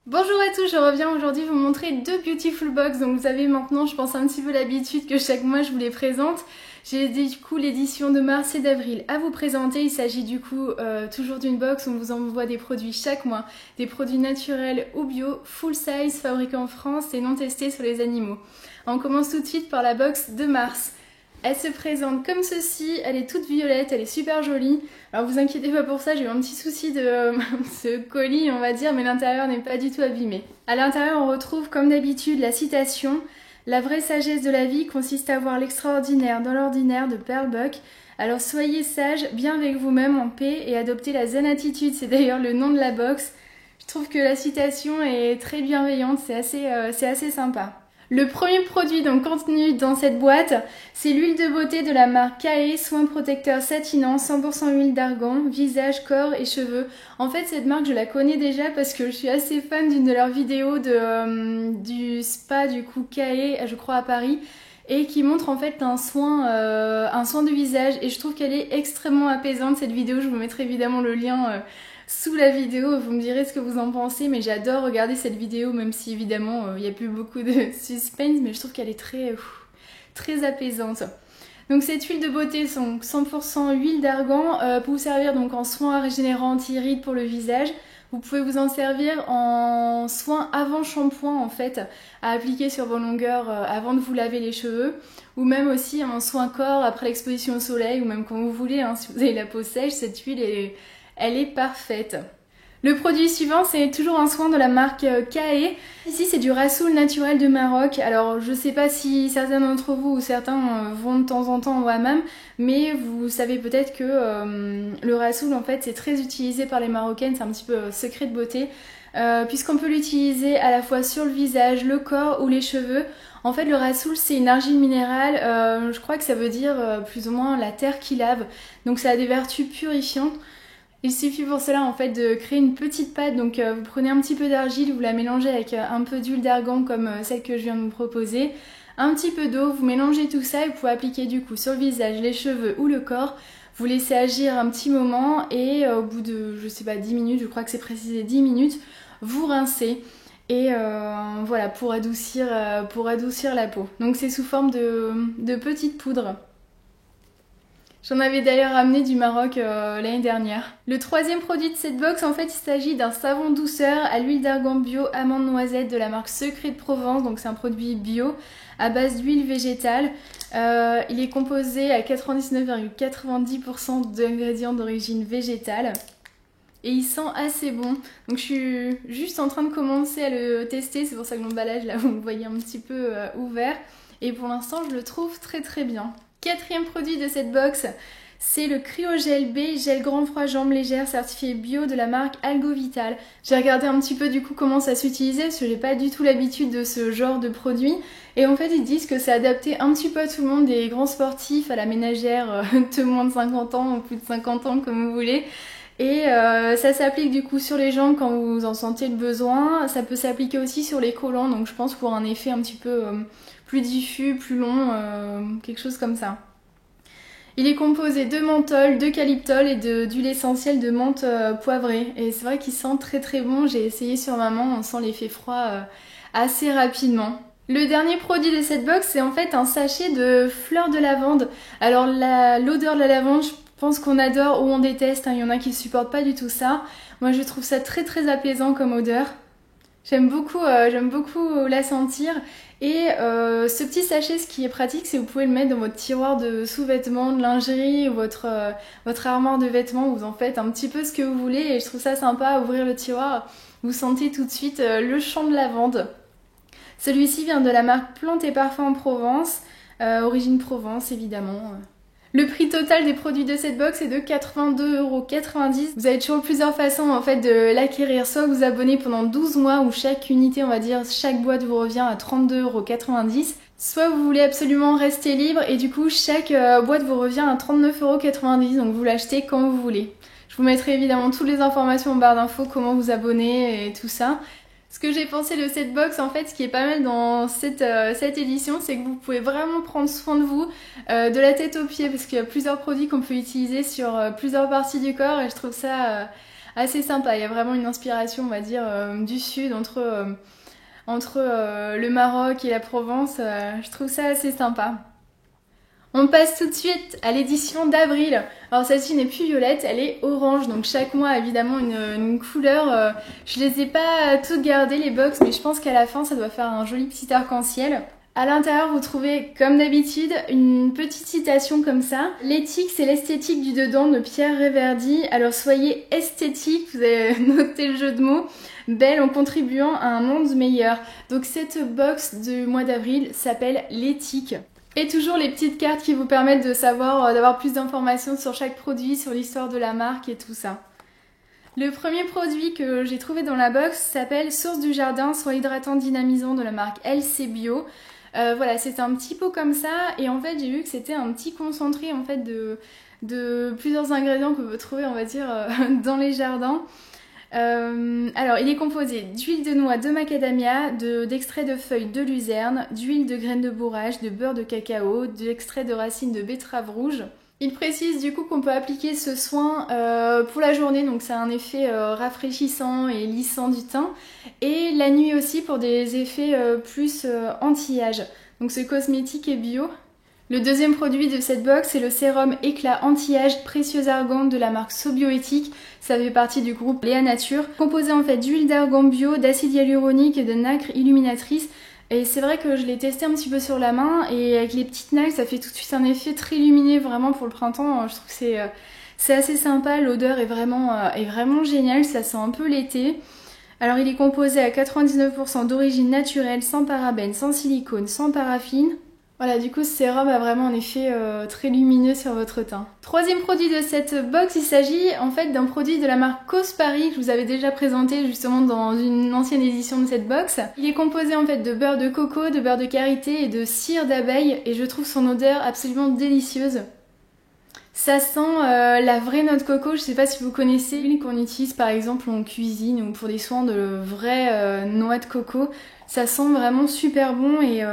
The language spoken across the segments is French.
Bonjour à tous, je reviens aujourd'hui vous montrer deux Beautiful Box. Donc vous avez maintenant, je pense, un petit peu l'habitude que chaque mois je vous les présente. J'ai du coup l'édition de mars et d'avril à vous présenter. Il s'agit du coup toujours d'une box où on vous envoie des produits chaque mois. Des produits naturels ou bio, full size, fabriqués en France et non testés sur les animaux. On commence tout de suite par la box de mars. Elle se présente comme ceci, elle est toute violette, elle est super jolie. Alors vous inquiétez pas pour ça, j'ai eu un petit souci de ce colis on va dire, mais l'intérieur n'est pas du tout abîmé. À l'intérieur on retrouve comme d'habitude la citation « La vraie sagesse de la vie consiste à voir l'extraordinaire dans l'ordinaire » de Pearl Buck. Alors soyez sage, bien avec vous-même en paix et adoptez la zen attitude, c'est d'ailleurs le nom de la box. Je trouve que la citation est très bienveillante, c'est assez sympa. Le premier produit donc contenu dans cette boîte, c'est l'huile de beauté de la marque KAE, soin protecteur satinant, 100% huile d'argan, visage, corps et cheveux. En fait cette marque je la connais déjà parce que je suis assez fan d'une de leurs vidéos du spa du coup KAE, je crois à Paris, et qui montre en fait un soin de visage et je trouve qu'elle est extrêmement apaisante cette vidéo. Je vous mettrai évidemment le lien sous la vidéo, vous me direz ce que vous en pensez, mais j'adore regarder cette vidéo, même si évidemment il n'y a plus beaucoup de suspense, mais je trouve qu'elle est très apaisante. Donc cette huile de beauté, sont 100% huile d'argan, pour vous servir donc en soin régénérant anti-rides pour le visage. Vous pouvez vous en servir en soin avant shampoing en fait, à appliquer sur vos longueurs avant de vous laver les cheveux, ou même aussi en soin corps après l'exposition au soleil, ou même quand vous voulez, hein, si vous avez la peau sèche, cette huile elle est parfaite. Le produit suivant, c'est toujours un soin de la marque KAE. Ici, c'est du rassoul naturel de Maroc. Alors, je sais pas si certains d'entre vous ou certains vont de temps en temps au hammam, mais vous savez peut-être que le rassoul, en fait, c'est très utilisé par les Marocaines. C'est un petit peu secret de beauté, puisqu'on peut l'utiliser à la fois sur le visage, le corps ou les cheveux. En fait, le rassoul, c'est une argile minérale. Je crois que ça veut dire plus ou moins la terre qui lave. Donc, ça a des vertus purifiantes. Il suffit pour cela en fait de créer une petite pâte, donc vous prenez un petit peu d'argile, vous la mélangez avec un peu d'huile d'argan comme celle que je viens de vous proposer, un petit peu d'eau, vous mélangez tout ça et vous pouvez appliquer du coup sur le visage, les cheveux ou le corps, vous laissez agir un petit moment et au bout de, je sais pas, 10 minutes, je crois que c'est précisé 10 minutes, vous rincez. Et voilà, pour adoucir la peau. Donc c'est sous forme de petites poudres. J'en avais d'ailleurs amené du Maroc l'année dernière. Le troisième produit de cette box, en fait, il s'agit d'un savon douceur à l'huile d'argan bio amande noisette de la marque Secret de Provence. Donc c'est un produit bio à base d'huile végétale. Il est composé à 99,90% d'ingrédients d'origine végétale. Et il sent assez bon. Donc je suis juste en train de commencer à le tester. C'est pour ça que l'emballage, là, vous me voyez un petit peu ouvert. Et pour l'instant, je le trouve très bien. Quatrième produit de cette box, c'est le Cryogel B, gel grand froid jambes légères certifié bio de la marque Algovital. J'ai regardé un petit peu du coup comment ça s'utilisait parce que j'ai pas du tout l'habitude de ce genre de produit. Et en fait ils disent que c'est adapté un petit peu à tout le monde, des grands sportifs, à la ménagère de moins de 50 ans ou plus de 50 ans comme vous voulez. Et ça s'applique du coup sur les jambes quand vous en sentez le besoin. Ça peut s'appliquer aussi sur les collants, donc je pense pour un effet un petit peu plus diffus, plus long, quelque chose comme ça. Il est composé de menthol, d'eucalyptol et d'huile essentielle de menthe poivrée. Et c'est vrai qu'il sent très bon. J'ai essayé sur maman, on sent l'effet froid assez rapidement. Le dernier produit de cette box, c'est en fait un sachet de fleurs de lavande. Alors l'odeur de la lavande, je pense qu'on adore ou on déteste. Il y en a qui ne supportent pas du tout ça. Moi, je trouve ça très apaisant comme odeur. J'aime beaucoup la sentir. Et ce petit sachet, ce qui est pratique, c'est que vous pouvez le mettre dans votre tiroir de sous-vêtements, de lingerie ou votre armoire de vêtements. Vous en faites un petit peu ce que vous voulez et je trouve ça sympa à ouvrir le tiroir. Vous sentez tout de suite le champ de lavande. Celui-ci vient de la marque Plantes et Parfums en Provence, origine Provence évidemment. Le prix total des produits de cette box est de 82,90 €. Vous avez toujours plusieurs façons en fait de l'acquérir. Soit vous abonnez pendant 12 mois où chaque unité, on va dire, chaque boîte vous revient à 32,90 €. Soit vous voulez absolument rester libre et du coup chaque boîte vous revient à 39,90 €. Donc vous l'achetez quand vous voulez. Je vous mettrai évidemment toutes les informations en barre d'infos, comment vous abonner et tout ça. Ce que j'ai pensé de cette box, en fait, ce qui est pas mal dans cette édition, c'est que vous pouvez vraiment prendre soin de vous, de la tête aux pieds, parce qu'il y a plusieurs produits qu'on peut utiliser sur plusieurs parties du corps, et je trouve ça assez sympa. Il y a vraiment une inspiration, on va dire, du sud entre le Maroc et la Provence. Je trouve ça assez sympa. On passe tout de suite à l'édition d'avril. Alors celle-ci n'est plus violette, elle est orange. Donc chaque mois a évidemment une couleur. Je les ai pas toutes gardées les box, mais je pense qu'à la fin ça doit faire un joli petit arc-en-ciel. À l'intérieur, vous trouvez, comme d'habitude, une petite citation comme ça. L'éthique, c'est l'esthétique du dedans de Pierre Réverdy. Alors soyez esthétique, vous avez noté le jeu de mots, belle en contribuant à un monde meilleur. Donc cette box du mois d'avril s'appelle l'éthique. Et toujours les petites cartes qui vous permettent de savoir, d'avoir plus d'informations sur chaque produit, sur l'histoire de la marque et tout ça. Le premier produit que j'ai trouvé dans la box s'appelle Source du Jardin, soin hydratant dynamisant de la marque LC Bio. Voilà, c'est un petit pot comme ça et en fait j'ai vu que c'était un petit concentré en fait de plusieurs ingrédients que vous trouvez on va dire dans les jardins. Alors il est composé d'huile de noix de macadamia, d'extrait de feuilles de luzerne, d'huile de graines de bourrage, de beurre de cacao, d'extrait de racines de betterave rouge. Il précise du coup qu'on peut appliquer ce soin pour la journée, donc ça a un effet rafraîchissant et lissant du teint, et la nuit aussi pour des effets plus anti-âge. Donc ce cosmétique est bio. Le deuxième produit de cette box, c'est le sérum éclat anti-âge précieux argan de la marque Sobioéthique. Ça fait partie du groupe Léa Nature, composé en fait d'huile d'argan bio, d'acide hyaluronique et de nacre illuminatrice. Et c'est vrai que je l'ai testé un petit peu sur la main et avec les petites nacres, ça fait tout de suite un effet très lumineux vraiment pour le printemps. Je trouve que c'est assez sympa, l'odeur est vraiment géniale, ça sent un peu l'été. Alors il est composé à 99% d'origine naturelle, sans parabènes, sans silicone, sans paraffine. Voilà, du coup ce sérum a vraiment un effet très lumineux sur votre teint. Troisième produit de cette box, il s'agit en fait d'un produit de la marque Cospari que je vous avais déjà présenté justement dans une ancienne édition de cette box. Il est composé en fait de beurre de coco, de beurre de karité et de cire d'abeille et je trouve son odeur absolument délicieuse. Ça sent la vraie noix de coco, je sais pas si vous connaissez l'huile qu'on utilise par exemple en cuisine ou pour des soins de vraie noix de coco. Ça sent vraiment super bon et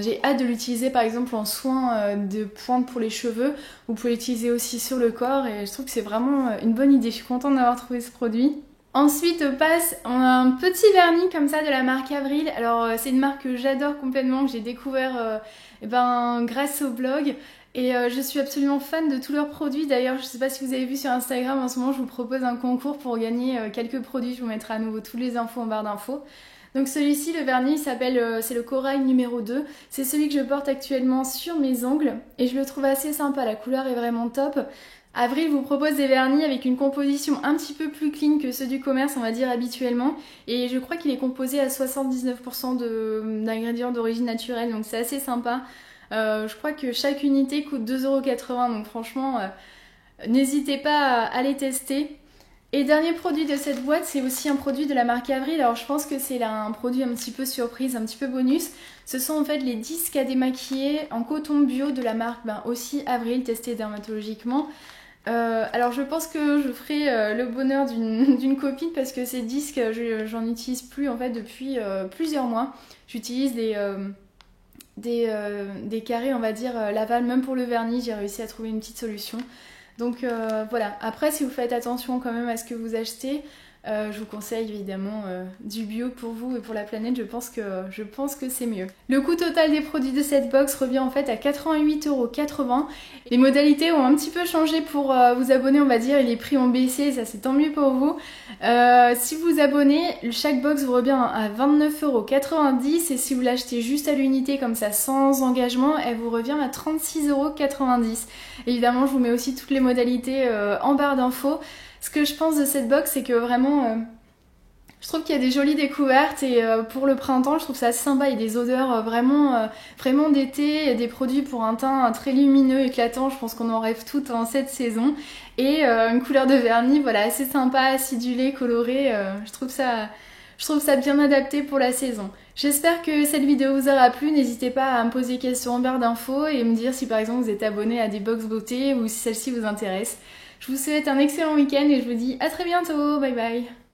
j'ai hâte de l'utiliser par exemple en soins de pointe pour les cheveux. Vous pouvez l'utiliser aussi sur le corps et je trouve que c'est vraiment une bonne idée. Je suis contente d'avoir trouvé ce produit. Ensuite on a un petit vernis comme ça de la marque Avril. Alors c'est une marque que j'adore complètement, que j'ai découvert grâce au blog. Et je suis absolument fan de tous leurs produits. D'ailleurs, je ne sais pas si vous avez vu sur Instagram, en ce moment je vous propose un concours pour gagner quelques produits. Je vous mettrai à nouveau toutes les infos en barre d'infos. Donc celui-ci, le vernis, c'est le corail numéro 2. C'est celui que je porte actuellement sur mes ongles et je le trouve assez sympa. La couleur est vraiment top. Avril vous propose des vernis avec une composition un petit peu plus clean que ceux du commerce, on va dire habituellement. Et je crois qu'il est composé à 79% d'ingrédients d'origine naturelle, donc c'est assez sympa. Je crois que chaque unité coûte 2,80 €, donc franchement, n'hésitez pas à les tester. Et dernier produit de cette boîte, c'est aussi un produit de la marque Avril. Alors je pense que c'est un produit un petit peu surprise, un petit peu bonus. Ce sont en fait les disques à démaquiller en coton bio de la marque aussi Avril, testé dermatologiquement. Alors je pense que je ferai le bonheur d'une copine parce que ces disques, j'en utilise plus en fait depuis plusieurs mois. J'utilise des carrés, on va dire, Laval, même pour le vernis, j'ai réussi à trouver une petite solution. Donc voilà, après si vous faites attention quand même à ce que vous achetez, je vous conseille évidemment du bio pour vous et pour la planète, je pense que c'est mieux. Le coût total des produits de cette box revient en fait à 88,80 €. Les modalités ont un petit peu changé pour vous abonner, on va dire, et les prix ont baissé, ça c'est tant mieux pour vous. Si vous vous abonnez, chaque box vous revient à 29,90 € et si vous l'achetez juste à l'unité comme ça sans engagement, elle vous revient à 36,90 €. Évidemment, je vous mets aussi toutes les modalités en barre d'infos. Ce que je pense de cette box, c'est que vraiment, je trouve qu'il y a des jolies découvertes et pour le printemps, je trouve ça assez sympa. Il y a des odeurs vraiment d'été, des produits pour un teint très lumineux, éclatant. Je pense qu'on en rêve toutes en cette saison. Et une couleur de vernis, voilà, assez sympa, acidulée, colorée. Je trouve ça bien adapté pour la saison. J'espère que cette vidéo vous aura plu. N'hésitez pas à me poser des questions en barre d'infos et me dire si par exemple vous êtes abonné à des box beauté ou si celle-ci vous intéresse. Je vous souhaite un excellent week-end et je vous dis à très bientôt. Bye bye.